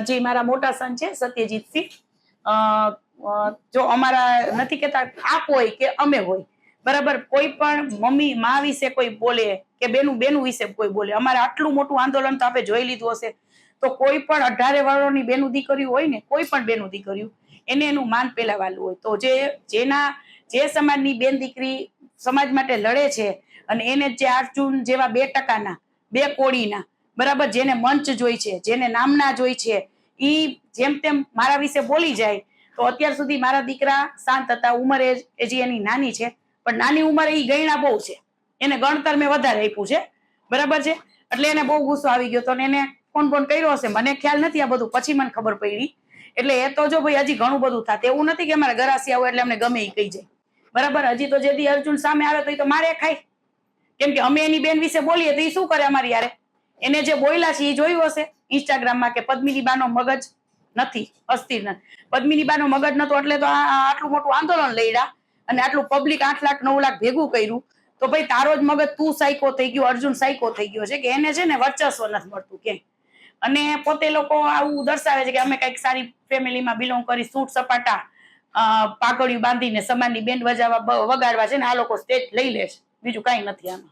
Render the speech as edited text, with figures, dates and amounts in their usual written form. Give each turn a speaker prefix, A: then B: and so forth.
A: જે મારા મોટા સન છે સત્યજીતસિંહ, જો અમારા નથી કેતા આપ હોય કે અમે હોય, બરાબર, કોઈ પણ મમ્મી માં વિશે કોઈ બોલે કે બેનું વિશે કોઈ બોલે, અમારે આટલું મોટું આંદોલન તો આપણે જોઈ લીધું હશે, તો કોઈ પણ 18 વર્ષની બેનું દીકરીઓ હોય ને, કોઈ પણ બેનું દીકરીઓ, એને એનું માન પેલાવાલું હોય. તો જે સમાજની બેન દીકરી સમાજ માટે લડે છે અને એને જે અર્જુન જેવા 2% 2 કોડીના, બરાબર, જેને મંચ જોઈ છે, જેને નામના જોઈ છે, ઈ જેમ તેમ મારા વિશે બોલી જાય તો અત્યાર સુધી મારા દીકરા શાંત હતા. ઉંમરે હજી એની નાની છે, પણ નાની ઉંમરે ઈ ગયણા બહુ છે, એને ગણતર મેં વધારે આપ્યું છે, બરાબર છે. એટલે એને બહુ ગુસ્સો આવી ગયો તો એને ફોન કર્યો હશે, મને ખ્યાલ નથી આ બધું, પછી મને ખબર પડી. એટલે એ તો જો ભાઈ હજી ઘણું બધું થાત, એવું નથી કે અમારે ગરાસી આવો એટલે અમને ગમે એ કહી જાય, બરાબર. હજી તો જેથી અર્જુન સામે આવે તો એ તો મારે ખાય, કેમ કે અમે એની બેન વિશે બોલીએ તો એ શું કરે અમારી યારે. એને જે બોલ્યા છે એ જોયું હશે ઇન્સ્ટાગ્રામમાં કે પદ્મિની બાનો મગજ નથી, અસ્થિર નથી. પદ્મિની બાનો મગજ નતો એટલે તો આટલું મોટું આંદોલન લડ્યા અને આટલું પબ્લિક 8 લાખ 9 લાખ ભેગું કર્યું. તો ભાઈ તારો જ મગજ તું સાયકો થઈ ગયો, અર્જુન સાયકો થઈ ગયો છે કે એને છે ને વર્ચસ્વ નથી મળતું કે. અને પોતે લોકો આવું દર્શાવે છે કે અમે કઈક સારી ફેમિલીમાં બિલોંગ કરી, સૂટ સપાટા પાઘડિયું બાંધીને સમાજની બેન્ડ વગાડવા છે ને આ લોકો સ્ટેજ લઈ લે છે, બીજું કઈ નથી આમાં.